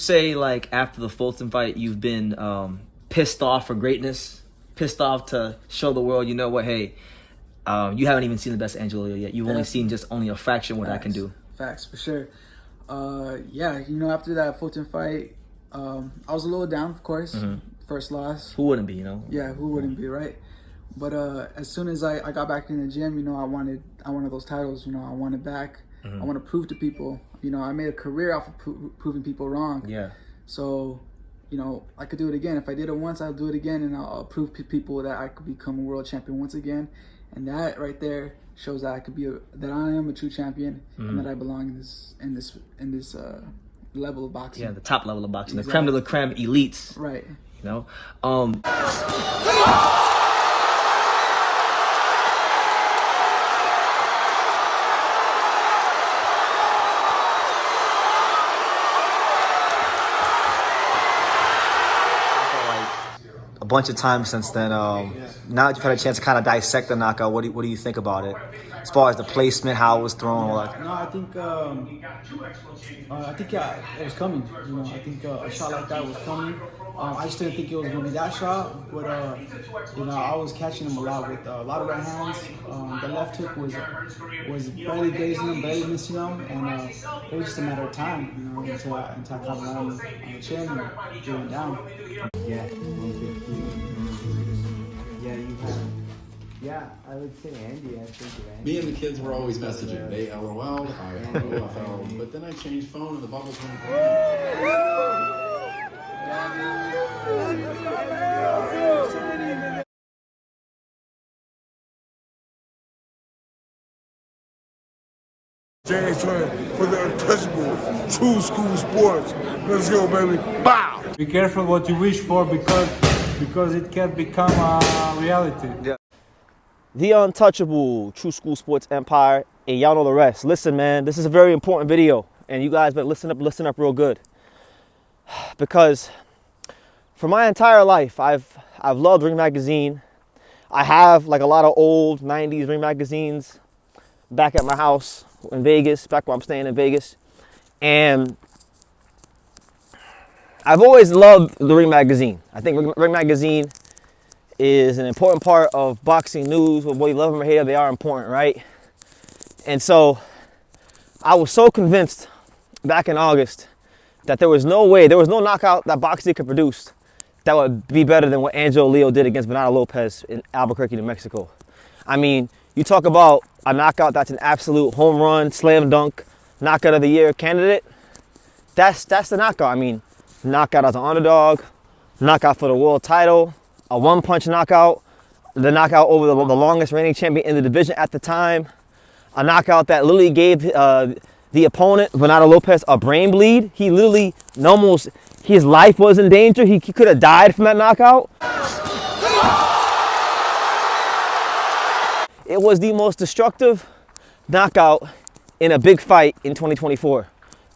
Say, like, after the Fulton fight, you've been pissed off for greatness, pissed off to show the world, you know what, hey, you haven't even seen the best Angelo Leo yet. You've only seen just only a fraction of what I can do. Facts, for sure. Yeah, you know, after that Fulton fight, I was a little down, of course. First loss. Who wouldn't be, you know? Yeah, who wouldn't be, right? But as soon as I got back in the gym, you know, I wanted those titles. You know, I wanted back. I want to prove to people. You know, I made a career off of proving people wrong. Yeah. So, you know, I could do it again. If I did it once, I'll do it again, and I'll prove to people that I could become a world champion once again. And that right there shows that I could be that I am a true champion, and that I belong in this level of boxing. Yeah, the top level of boxing, the creme de la creme elites. Right. You know. A bunch of times since then. Now that you've had a chance to kind of dissect the knockout, what do you think about it? As far as the placement, how it was thrown, all that. No, I think yeah, it was coming. You know, I think a shot like that was coming. I just didn't think it was going to be that shot, but you know, I was catching him a lot with a lot of right hands. The left hook was barely grazing him, barely missing him, and it was just a matter of time, you know, until I caught him on the chin and he went down. Yeah, 115. Yeah, you have. Yeah, I would say Andy. I think of Andy. Me and the kids were always messaging. They LOL, I LOL. But then I changed phone and the bubbles went blank. James Twin for the Untouchable, True School Sports. Let's go, baby. Bow! Be careful what you wish for because it can become a reality. Yeah. The Untouchable, True School Sports Empire, and y'all know the rest. Listen, man, this is a very important video, and you guys better listen up real good. Because for my entire life, I've loved Ring Magazine. I have like a lot of old 90s Ring magazines back at my house in Vegas, back where I'm staying in Vegas. And I've always loved the Ring Magazine. I think Ring Magazine is an important part of boxing news. Whether you love them or hate them, they are important, right? And so I was so convinced back in August that there was no way, there was no knockout that boxing could produce that would be better than what Angelo Leo did against Bernardo Lopez in Albuquerque, New Mexico. I mean, you talk about a knockout that's an absolute home run, slam dunk, knockout of the year candidate. That's the knockout. I mean, knockout as an underdog, knockout for the world title, a one-punch knockout, the knockout over the longest reigning champion in the division at the time, a knockout that literally gave the opponent, Bernardo Lopez, a brain bleed. He literally almost, his life was in danger. He could have died from that knockout. It was the most destructive knockout in a big fight in 2024.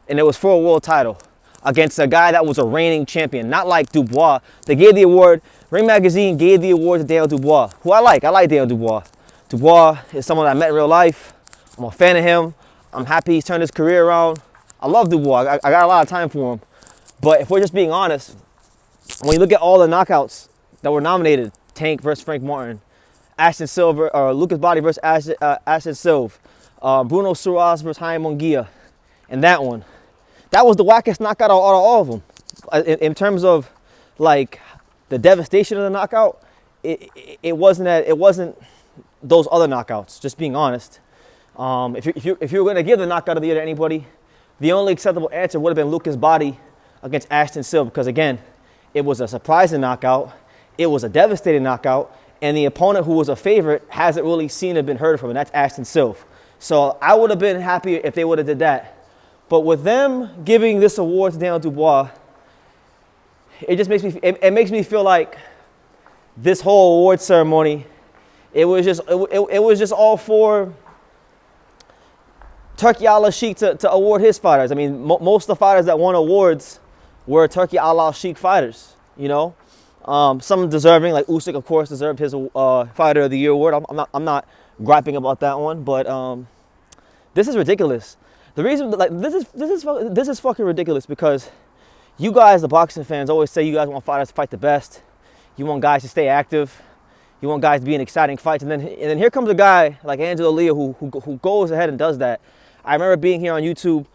And it was for a world title against a guy that was a reigning champion, not like Dubois. They gave the award, Ring Magazine gave the award to Daniel Dubois, who I like Daniel Dubois. Dubois is someone I met in real life. I'm a fan of him. I'm happy he's turned his career around. I love Dubois, I got a lot of time for him. But if we're just being honest, when you look at all the knockouts that were nominated, Tank versus Frank Martin, Ashton Silva, or Lucas Body versus Ashton Silva, Bruno Suarez versus Jaime Munguia, and that one. That was the wackest knockout out of all of them. In terms of like the devastation of the knockout, it wasn't those other knockouts. Just being honest, if you were going to give the knockout of the year to anybody, the only acceptable answer would have been Lucas Body against Ashton Silva, because again, it was a surprising knockout, it was a devastating knockout, and the opponent who was a favorite hasn't really seen or been heard from, and that's Ashton Silva. So I would have been happy if they would have did that. But with them giving this award to Daniel Dubois, it just makes me, it makes me feel like this whole award ceremony, it was just all for Turki Al-Sheikh to award his fighters. I mean, most of the fighters that won awards were Turki Al-Sheikh fighters, you know. Some deserving, like Usyk, of course, deserved his Fighter of the Year award. I'm not griping about that one, but this is ridiculous. The reason, like, this is fucking ridiculous because you guys, the boxing fans, always say you guys want fighters to fight the best. You want guys to stay active. You want guys to be in exciting fights. And then here comes a guy like Angelo Leo who goes ahead and does that. I remember being here on YouTube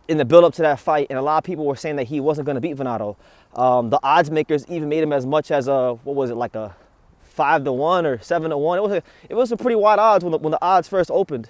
in the build-up to that fight, and a lot of people were saying that he wasn't going to beat Venado. The odds makers even made him as much as what was it, like a 5-1 or 7-1. It was a pretty wide odds when the odds first opened.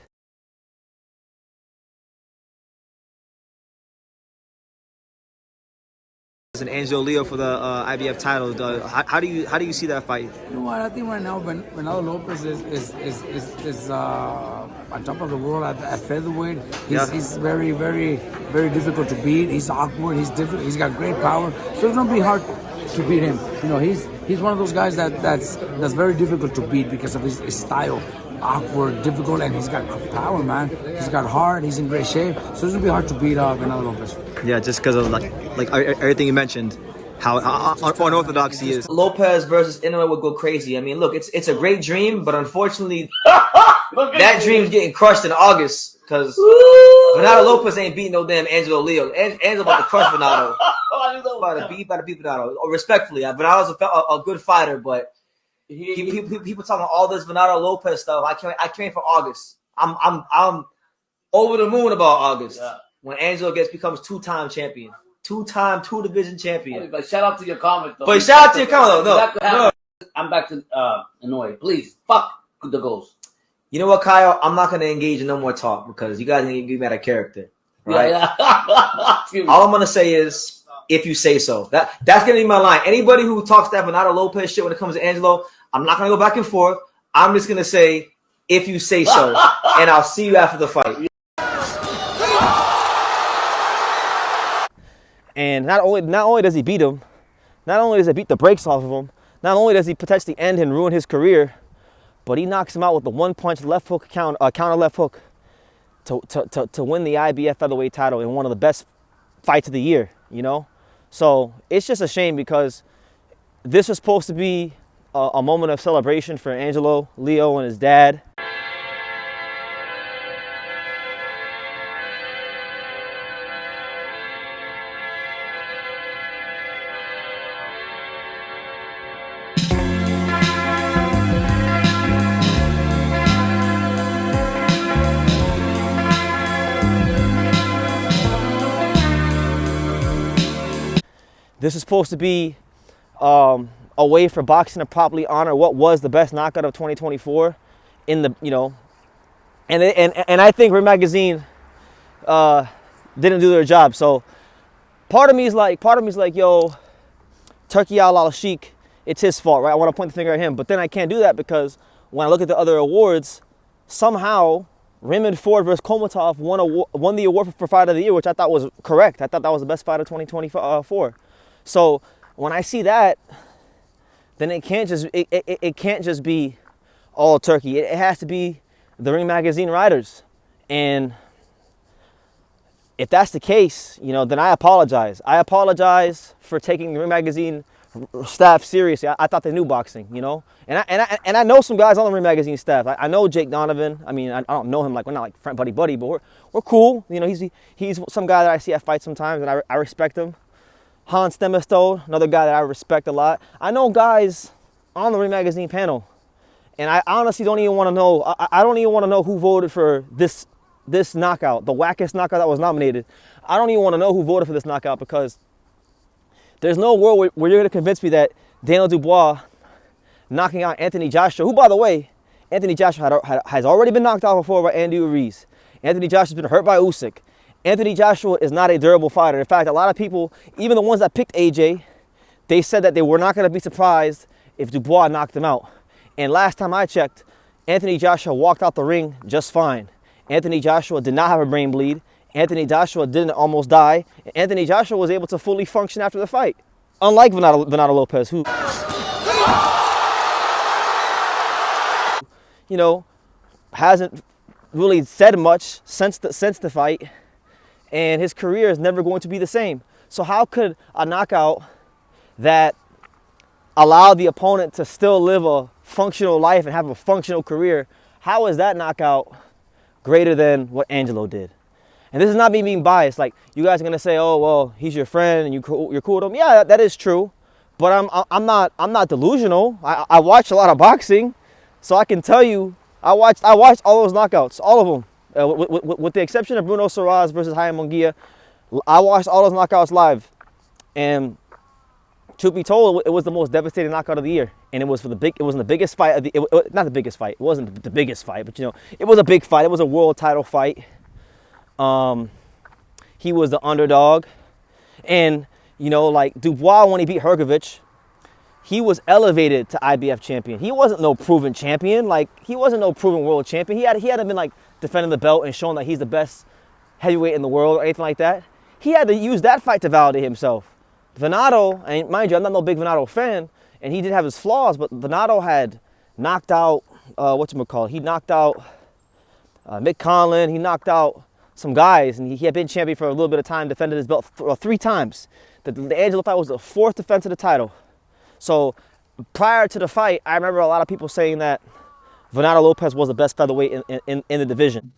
And Angelo Leo for the IBF title. How do you see that fight? You know what? I think right now Venado Lopez is on top of the world at featherweight. He's very, very, very difficult to beat. He's awkward. He's difficult. He's got great power. So it's gonna be hard to beat him. You know, he's one of those guys that's very difficult to beat because of his style. Awkward, difficult, and he's got power, man. He's got heart. He's in great shape. So it's gonna be hard to beat Venado Lopez. Yeah, just because of like everything you mentioned, how unorthodox he is. Lopez versus Inoue would go crazy. I mean, look, it's a great dream, but unfortunately, that dream's getting crushed in August because Venado Lopez ain't beating no damn Angelo Leo. Angelo about to crush Venado. About to beat Venado. Respectfully, Venado's a good fighter, but people talking all this Venado Lopez stuff. I can't wait for August. I'm over the moon about August. Yeah. When Angelo becomes two-time champion. Two-time, two-division champion. But shout out to your comment, though. But shout out to your comment, though. No. I'm back to Inoue. Please, fuck the ghost. You know what, Kyle? I'm not going to engage in no more talk because you guys need to be mad at character. Right? Yeah. All I'm going to say is, if you say so. That's going to be my line. Anybody who talks that Venado Lopez shit when it comes to Angelo, I'm not going to go back and forth. I'm just going to say, if you say so. And I'll see you after the fight. And not only does he beat him, not only does he beat the brakes off of him, not only does he potentially end and ruin his career, but he knocks him out with the one-punch left hook counter left hook to win the IBF featherweight title in one of the best fights of the year, you know? So it's just a shame because this was supposed to be a moment of celebration for Angelo Leo and his dad. This is supposed to be a way for boxing to properly honor what was the best knockout of 2024 in the, you know, and I think Ring Magazine didn't do their job. So part of me is like, yo, Turkey Al Sheikh, it's his fault, right? I want to point the finger at him, but then I can't do that because when I look at the other awards, somehow Raymond Ford versus Komatov won the award for Fight of the Year, which I thought was correct. I thought that was the best fight of 2024. So when I see that, then it can't just be all Turkey. It has to be the Ring Magazine writers. And if that's the case, you know, then I apologize. I apologize for taking the Ring Magazine staff seriously. I thought they knew boxing, you know. And I know some guys on the Ring Magazine staff. I know Jake Donovan. I mean, I don't know him, like we're not like friend buddy, but we're cool. You know, he's some guy that I see at fights sometimes, and I respect him. Hans Stemestol, another guy that I respect a lot. I know guys on the Ring Magazine panel, and I honestly don't even want to know. I don't even want to know who voted for this knockout, the wackest knockout that was nominated. I don't even want to know who voted for this knockout because there's no world where you're going to convince me that Daniel Dubois knocking out Anthony Joshua, who, by the way, Anthony Joshua has already been knocked out before by Andy Ruiz. Anthony Joshua's been hurt by Usyk. Anthony Joshua is not a durable fighter. In fact, a lot of people, even the ones that picked AJ, they said that they were not going to be surprised if Dubois knocked him out. And last time I checked, Anthony Joshua walked out the ring just fine. Anthony Joshua did not have a brain bleed. Anthony Joshua didn't almost die. Anthony Joshua was able to fully function after the fight. Unlike Venado Lopez, who, you know, hasn't really said much since the fight. And his career is never going to be the same. So how could a knockout that allowed the opponent to still live a functional life and have a functional career, how is that knockout greater than what Angelo did? And this is not me being biased. Like, you guys are gonna say, oh well, he's your friend and you're cool with him. Yeah, that is true. But I'm not delusional. I watch a lot of boxing, so I can tell you I watched all those knockouts, all of them, with the exception of Bruno Soares versus Jaime Munguia. I watched all those knockouts live, and truth be told, it was the most devastating knockout of the year, and it was the biggest fight of the. Not the biggest fight. It wasn't the biggest fight, but it was a big fight. It was a world title fight. He was the underdog, and like Dubois, when he beat Hrgovic, he was elevated to IBF champion. He wasn't no proven champion. Like, he wasn't no proven world champion. He hadn't been like defending the belt and showing that he's the best heavyweight in the world or anything like that. He had to use that fight to validate himself. Venato, and mind you, I'm not no big Venato fan, and he did have his flaws, but Venato had knocked out he knocked out Mick Conlon. He knocked out some guys, and he had been champion for a little bit of time, defended his belt 3 times. The Angelo fight was the 4th defense of the title. So prior to the fight, I remember a lot of people saying that Venato Lopez was the best featherweight in the division.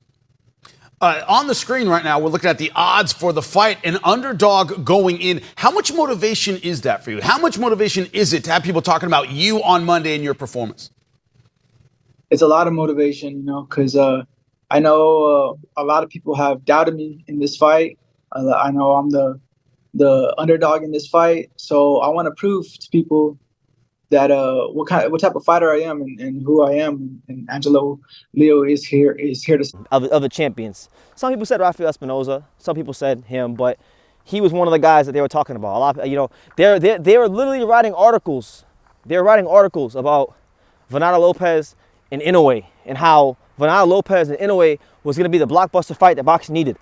On the screen right now, we're looking at the odds for the fight. An underdog going in. How much motivation is that for you? How much motivation is it to have people talking about you on Monday and your performance? It's a lot of motivation, because I know a lot of people have doubted me in this fight. I know I'm the underdog in this fight, so I want to prove to people that what type of fighter I am and who I am. And Angelo Leo is here to of the champions. Some people said Rafael Espinoza. Some people said him, but he was one of the guys that they were talking about. A lot, they were literally writing articles. They were writing articles about Venato Lopez and Inoue, and how Venato Lopez and Inoue was going to be the blockbuster fight that boxing needed.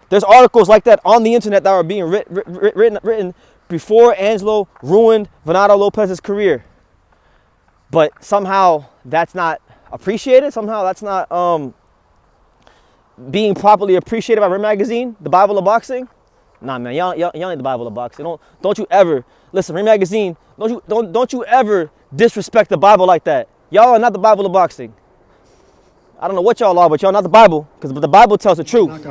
There's articles like that on the internet that were being written before Angelo ruined Venato Lopez's career. But somehow that's not appreciated. Somehow that's not being properly appreciated by Ring Magazine, the Bible of boxing. Nah, man, y'all ain't the Bible of boxing. Don't you ever listen, Ring Magazine. Don't you ever disrespect the Bible like that. Y'all are not the Bible of boxing. I don't know what y'all are, but y'all not the Bible, because the Bible tells the truth.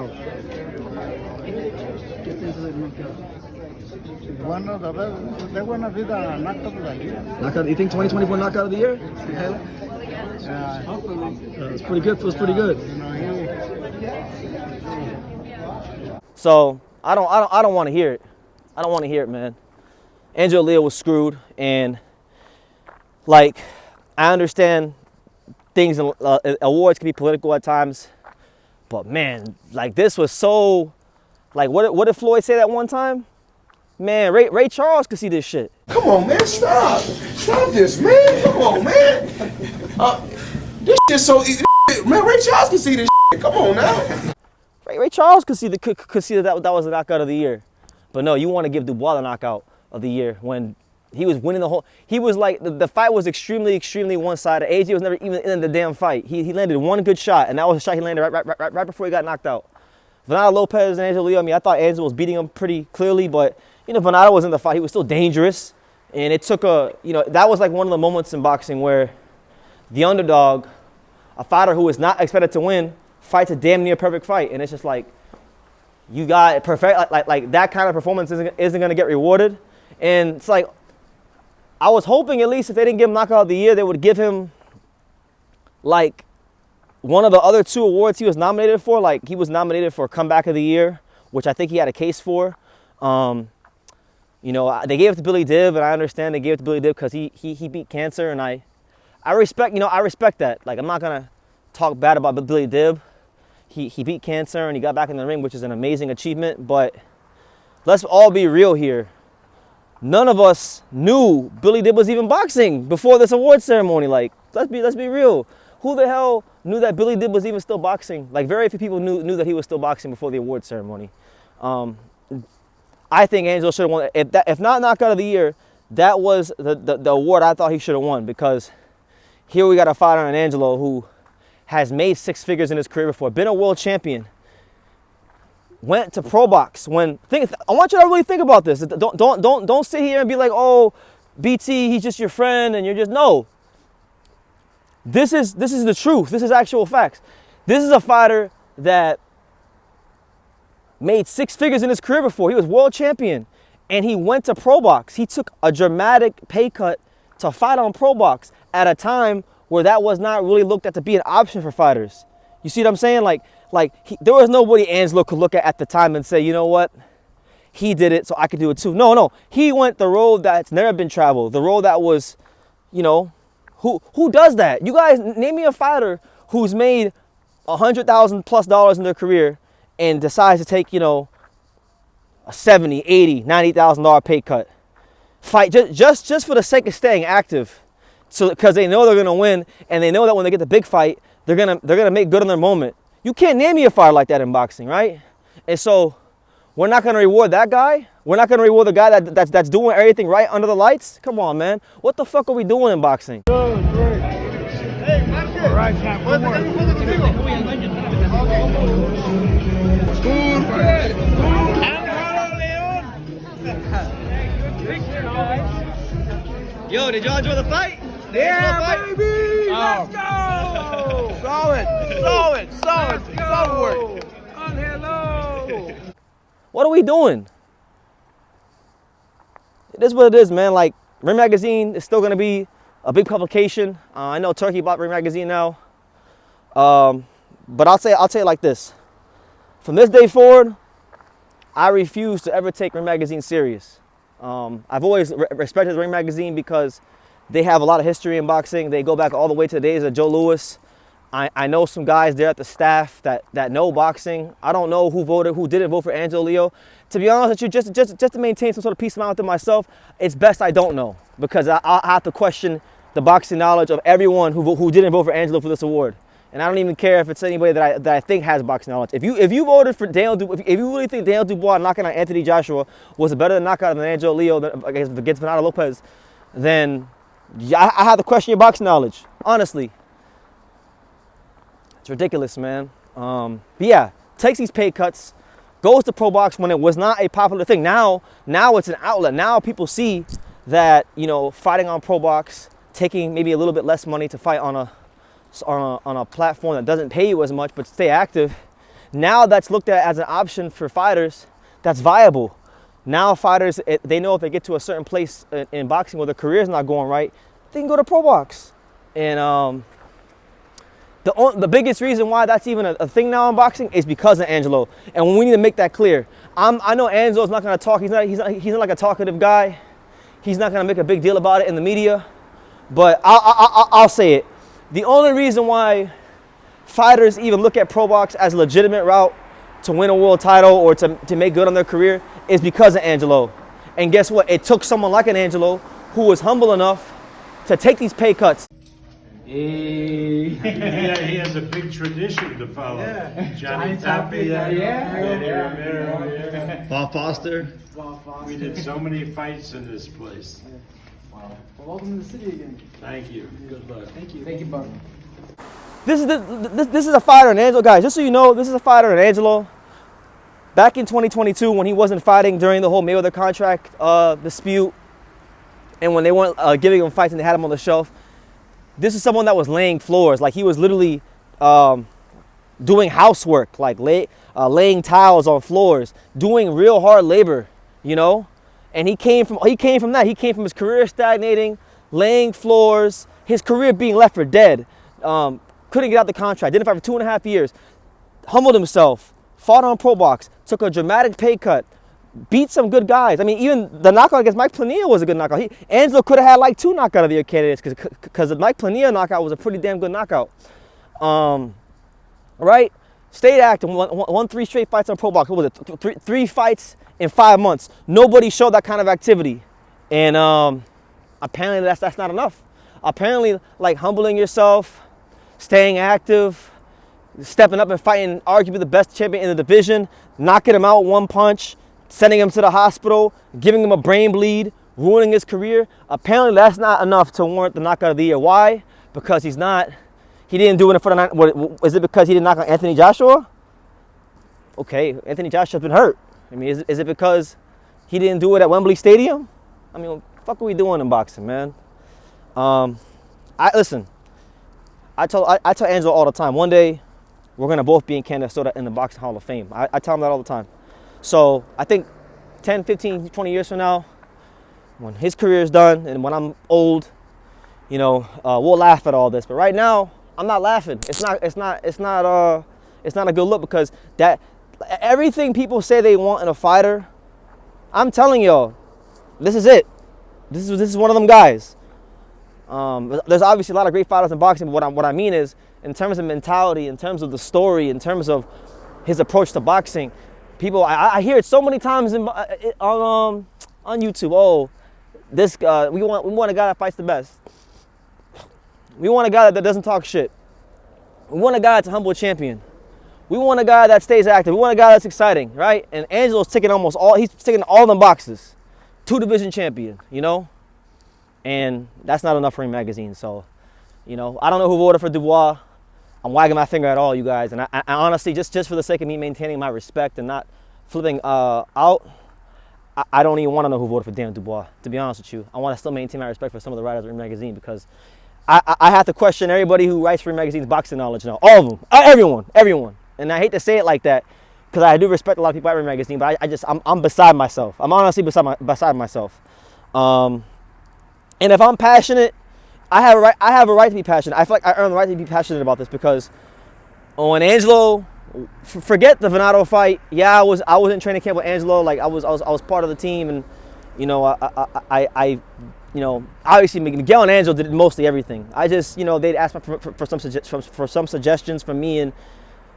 You think 2024 knockout of the year? It's pretty good. Feels pretty good. So I don't want to hear it. I don't want to hear it, man. Angelo Leo was screwed, and like, I understand things in awards can be political at times, but man, like, this was so, like, what did Floyd say that one time? Man, Ray Charles could see this shit. Come on, man, stop this, man. Come on, man. This shit's so easy, man. Ray Charles can see this shit. Come on now. Ray Charles could see that was the knockout of the year, but no, you want to give Dubois the knockout of the year when he was winning the whole. He was like, the fight was extremely one-sided. AJ was never even in the damn fight. He landed one good shot, and that was a shot he landed right before he got knocked out. Venato Lopez and Angelo Leo. I mean, I thought Angelo was beating him pretty clearly, but Venato was in the fight. He was still dangerous, and it took that was like one of the moments in boxing where the underdog, a fighter who is not expected to win, fights a damn near perfect fight, and it's just like, you got it perfect. Like that kind of performance isn't going to get rewarded, and it's like, I was hoping at least if they didn't give him knockout of the year, they would give him like one of the other 2 awards he was nominated for. Like, he was nominated for comeback of the year, which I think he had a case for. They gave it to Billy Dibb, and I understand they gave it to Billy Dibb because he beat cancer, and I respect that. Like, I'm not gonna talk bad about Billy Dibb. He beat cancer and he got back in the ring, which is an amazing achievement. But let's all be real here. None of us knew Billy Dibb was even boxing before this award ceremony. Like, let's be real. Who the hell knew that Billy Dibb was even still boxing? Like, very few people knew that he was still boxing before the award ceremony. I think Angelo should have won. If not knockout of the year, that was the award I thought he should have won, because here we got a fighter in Angelo who has made 6 figures in his career before, been a world champion, went to pro box. I want you to really think about this. Don't sit here and be like, oh, BT, he's just your friend, and you're just no. This is the truth. This is actual facts. This is a fighter that made 6 figures in his career before. He was world champion, and he went to pro box. He took a dramatic pay cut to fight on pro box at a time where that was not really looked at to be an option for fighters. You see what I'm saying? There was nobody Angelo could look at the time and say, you know what? He did it, so I could do it too. No. He went the road that's never been traveled. The road that was, you know, who does that? You guys, name me a fighter who's made $100,000+ in their career and decides to take, you know, a $70,000, $80,000, $90,000 pay cut. Fight just for the sake of staying active. So because they know they're gonna win, and they know that when they get the big fight, they're gonna make good on their moment. You can't name me a fighter like that in boxing, right? And so we're not gonna reward that guy. We're not gonna reward the guy that's doing everything right under the lights. Come on, man. What the fuck are we doing in boxing? All right, champ. One more. Yo, did y'all enjoy the fight? Yeah, baby! Let's go! Solid work. Hello! What are we doing? It is what it is, man. Like, Ring Magazine is still going to be a big publication. I know Turkey bought Ring Magazine now. But I'll say it like this. From this day forward, I refuse to ever take Ring Magazine serious. I've always respected Ring Magazine because they have a lot of history in boxing. They go back all the way to the days of Joe Louis. I know some guys there at the staff that know boxing. I don't know who didn't vote for Angelo Leo. To be honest with you, just to maintain some sort of peace of mind within myself, it's best I don't know, because I have to question the boxing knowledge of everyone who didn't vote for Angelo for this award. And I don't even care if it's anybody that I think has boxing knowledge. If you voted for Daniel Dubois, if you really think Daniel Dubois knocking out Anthony Joshua was a better knockout than Angelo Leo against Bernardo Lopez, then I have to question your boxing knowledge. Honestly, it's ridiculous, man. But yeah, takes these pay cuts, goes to pro box when it was not a popular thing. Now it's an outlet. Now people see that, you know, fighting on pro box, taking maybe a little bit less money to fight on a platform that doesn't pay you as much but stay active. Now that's looked at as an option for fighters that's viable. Now fighters, they know if they get to a certain place in boxing where their career's not going right, they can go to pro box. And the biggest reason why that's even a thing now in boxing is because of Angelo. And we need to make that clear. I know Angelo's not going to talk. He's not like a talkative guy. He's not going to make a big deal about it in the media. But I'll say it. The only reason why fighters even look at pro box as a legitimate route to win a world title or to make good on their career is because of Angelo. And guess what? It took someone like an Angelo who was humble enough to take these pay cuts. Hey. Yeah, he has a big tradition to follow. Yeah. Johnny Tapia, Yeah. Bob Foster. We did so many fights in this place. Wow. Well, welcome to the city again. Thank you. Good luck. Thank you. Thank you, bud. This is a fighter in Angelo, guys. Just so you know, this is a fighter in Angelo. Back in 2022, when he wasn't fighting during the whole Mayweather contract dispute, and when they weren't giving him fights and they had him on the shelf, this is someone that was laying floors. Like, he was literally doing housework, like laying tiles on floors, doing real hard labor, you know. And he came from that. He came from his career stagnating, laying floors, his career being left for dead. Couldn't get out the contract, didn't fight for 2.5 years, humbled himself, fought on pro box, took a dramatic pay cut, beat some good guys. I mean, even the knockout against Mike Plania was a good knockout. Angelo could have had like 2 knockout of the year candidates because the Mike Plania knockout was a pretty damn good knockout. Right? Stayed active, won 3 straight fights on pro box. What was it? Three fights in 5 months. Nobody showed that kind of activity. And apparently that's not enough. Apparently, like, humbling yourself, staying active, stepping up and fighting arguably the best champion in the division, knocking him out 1 punch, sending him to the hospital, giving him a brain bleed, ruining his career. Apparently that's not enough to warrant the knockout of the year. Why? Because he didn't do it for the night. Is it because he didn't knock out Anthony Joshua? Okay, Anthony Joshua's been hurt. I mean, is it because he didn't do it at Wembley Stadium? I mean, fuck are we doing in boxing, man? Listen. I tell Angelo all the time. One day, we're gonna both be in Canada in the Boxing Hall of Fame. I tell him that all the time. So I think 10, 15, 20 years from now, when his career is done and when I'm old, we'll laugh at all this. But right now, I'm not laughing. It's not a good look, because that everything people say they want in a fighter, I'm telling y'all, this is it. This is one of them guys. There's obviously a lot of great fighters in boxing, but what I mean is, in terms of mentality, in terms of the story, in terms of his approach to boxing, people, I hear it so many times on YouTube. Oh, this guy, we want a guy that fights the best. We want a guy that doesn't talk shit. We want a guy that's a humble champion. We want a guy that stays active. We want a guy that's exciting, right? And Angelo's ticking he's ticking all them boxes. 2-division champion, And that's not enough for Ring Magazine. So, I don't know who voted for Dubois. I'm wagging my finger at all you guys. And I honestly, just for the sake of me maintaining my respect and not flipping out, I don't even want to know who voted for Dan Dubois, to be honest with you. I want to still maintain my respect for some of the writers of Ring Magazine, because I have to question everybody who writes for Ring Magazine's boxing knowledge now. All of them. Everyone. And I hate to say it like that, because I do respect a lot of people at Ring Magazine, but I'm beside myself. I'm honestly beside myself. And if I'm passionate, I have a right to be passionate. I feel like I earn the right to be passionate about this, because when Angelo, forget the Venado fight. Yeah, I was in training camp with Angelo. Like I was part of the team, and obviously Miguel and Angelo did mostly everything. I just they'd ask me for some suggestions from me and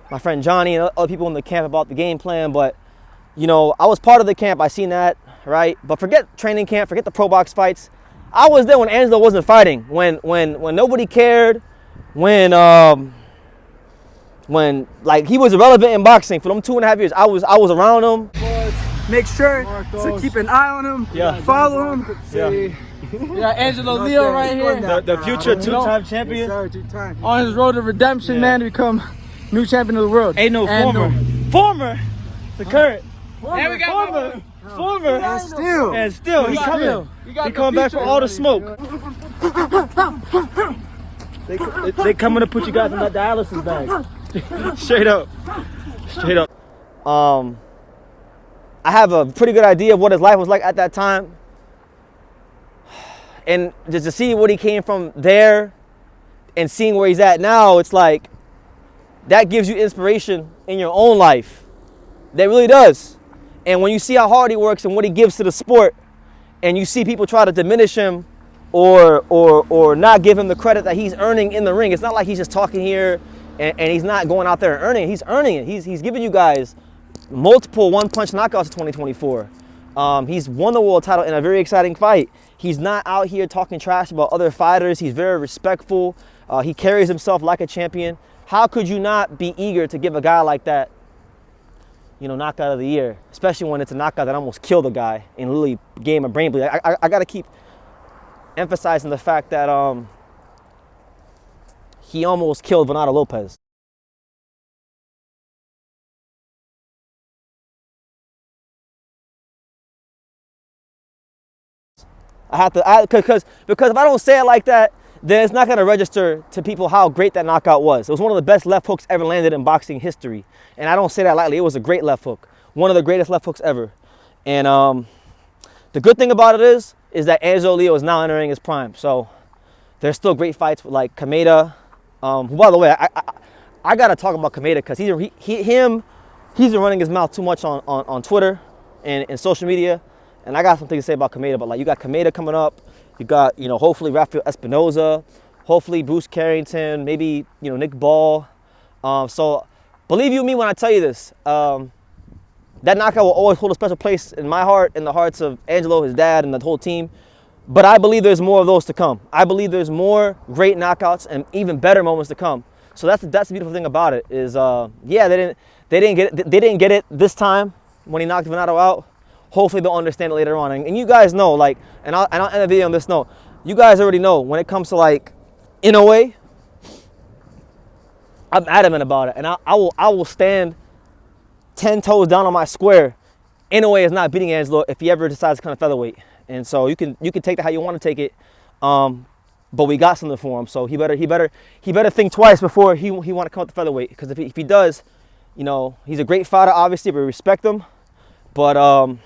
my friend Johnny and other people in the camp about the game plan. But I was part of the camp. I seen that, right? But forget training camp. Forget the pro box fights. I was there when Angelo wasn't fighting, when nobody cared, when like he was irrelevant in boxing for them 2.5 years. I was around him. Make sure to keep an eye on him. Yeah. Follow him. Yeah, Angelo Leo right here. The future two-time champion. Yes, sir, 2-time. On his road to redemption, man, to become new champion of the world. Ain't no former. The current. And we got Former. And still, he's coming. He coming back for all the smoke. They coming to put you guys in that dialysis bag. Straight up. I have a pretty good idea of what his life was like at that time. And just to see what he came from there and seeing where he's at now, it's like, that gives you inspiration in your own life. That really does. And when you see how hard he works and what he gives to the sport, and you see people try to diminish him or not give him the credit that he's earning in the ring, it's not like he's just talking here and he's not going out there and earning it. He's earning it. He's giving you guys multiple one-punch knockouts in 2024. He's won the world title in a very exciting fight. He's not out here talking trash about other fighters. He's very respectful. He carries himself like a champion. How could you not be eager to give a guy like that, knockout of the year, especially when it's a knockout that almost killed a guy and literally gave him a brain bleed? I got to keep emphasizing the fact that he almost killed Venado Lopez. Because if I don't say it like that, then it's not going to register to people how great that knockout was. It was one of the best left hooks ever landed in boxing history. And I don't say that lightly. It was a great left hook. One of the greatest left hooks ever. And the good thing about it is that Angelo Leo is now entering his prime. So there's still great fights with like Kameda. Who, by the way, I got to talk about Kameda, because he's been running his mouth too much on Twitter and social media. And I got something to say about Kameda. But like, you got Kameda coming up. You got, hopefully Rafael Espinoza, hopefully Bruce Carrington, maybe, Nick Ball. So believe you me when I tell you this, that knockout will always hold a special place in my heart, in the hearts of Angelo, his dad, and the whole team. But I believe there's more of those to come. I believe there's more great knockouts and even better moments to come. So that's the beautiful thing about it is, yeah, they didn't get it this time when he knocked Venado out. Hopefully they'll understand it later on. And you guys know, like, and I'll end the video on this note. You guys already know when it comes to like Inoue, I'm adamant about it. And I will stand 10 toes down on my square. Inoue is not beating Angelo if he ever decides to come to featherweight. And so you can take that how you want to take it. But we got something for him, so he better think twice before he want to come up to featherweight. Because if he does, you know, he's a great fighter, obviously, we respect him. But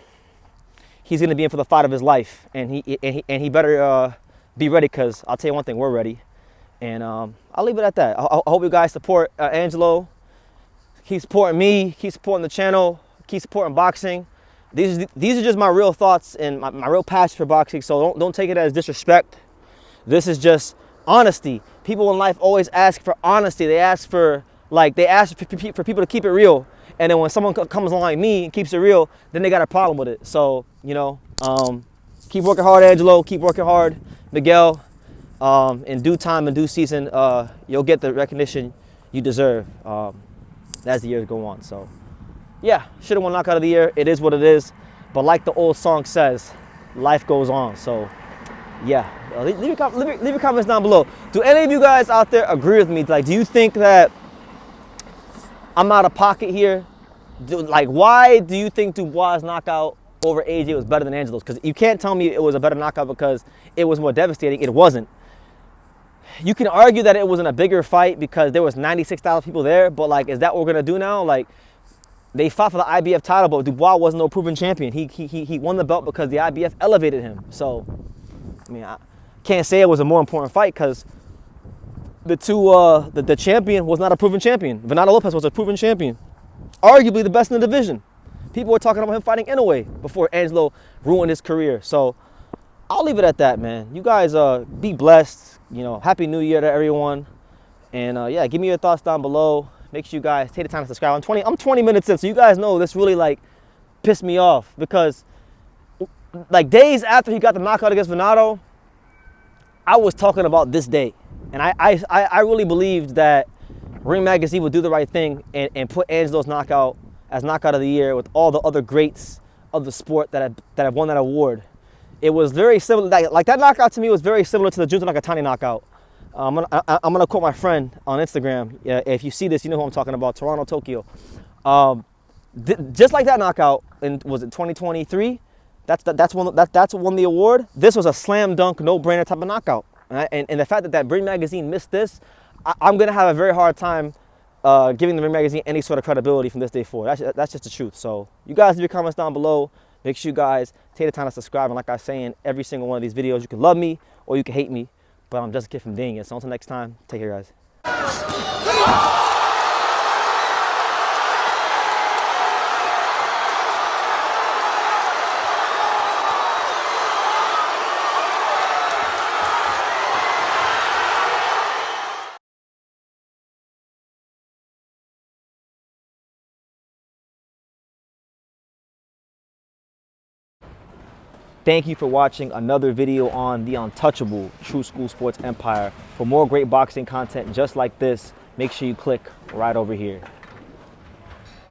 he's gonna be in for the fight of his life, and he better be ready. Because I'll tell you one thing, we're ready. And I'll leave it at that. I hope you guys support Angelo. Keep supporting me. Keep supporting the channel. Keep supporting boxing. These are just my real thoughts and my real passion for boxing. So don't take it as disrespect. This is just honesty. People in life always ask for honesty. They ask for people to keep it real. And then when someone comes along like me and keeps it real, then they got a problem with it. So, you know, keep working hard, Angelo. Keep working hard, Miguel. In due time, in due season, you'll get the recognition you deserve as the years go on. So, yeah, should have won knockout of the year. It is what it is. But like the old song says, life goes on. So, yeah, leave your comments down below. Do any of you guys out there agree with me? Like, do you think that I'm out of pocket here? Why do you think Dubois' knockout over AJ was better than Angelo's? Because you can't tell me it was a better knockout because it was more devastating. It wasn't. You can argue that it wasn't a bigger fight because there was 96,000 people there, but like, is that what we're gonna do now? Like, they fought for the IBF title, but Dubois wasn't no proven champion. He won the belt because the IBF elevated him. So, I mean, I can't say it was a more important fight because the champion was not a proven champion. Venado Lopez was a proven champion, arguably the best in the division. People were talking about him fighting Inoue before Angelo ruined his career. So I'll leave it at that, man. You guys be blessed. You know, Happy New Year to everyone. And yeah, give me your thoughts down below. Make sure you guys take the time to subscribe. I'm 20 minutes in, so you guys know this really like pissed me off because like days after he got the knockout against Venado, I was talking about this day. And I really believed that Ring Magazine would do the right thing and put Angelo's knockout as knockout of the year with all the other greats of the sport that have won that award. It was very similar. Like that knockout to me was very similar to the Junta Nakatani knockout. I'm gonna quote my friend on Instagram. If you see this, you know who I'm talking about. Toronto, Tokyo. Just like that knockout, was it 2023? That's what won the award. This was a slam dunk, no-brainer type of knockout. And the fact that Ring Magazine missed this, I'm gonna have a very hard time giving the Ring Magazine any sort of credibility from this day forward. That's just the truth. So you guys leave your comments down below. Make sure you guys take the time to subscribe. And like I was saying, every single one of these videos, you can love me or you can hate me, but I'm just a kid from dang it. So until next time, take care, guys. Thank you for watching another video on the untouchable True School Sports Empire. For more great boxing content just like this, make sure you click right over here.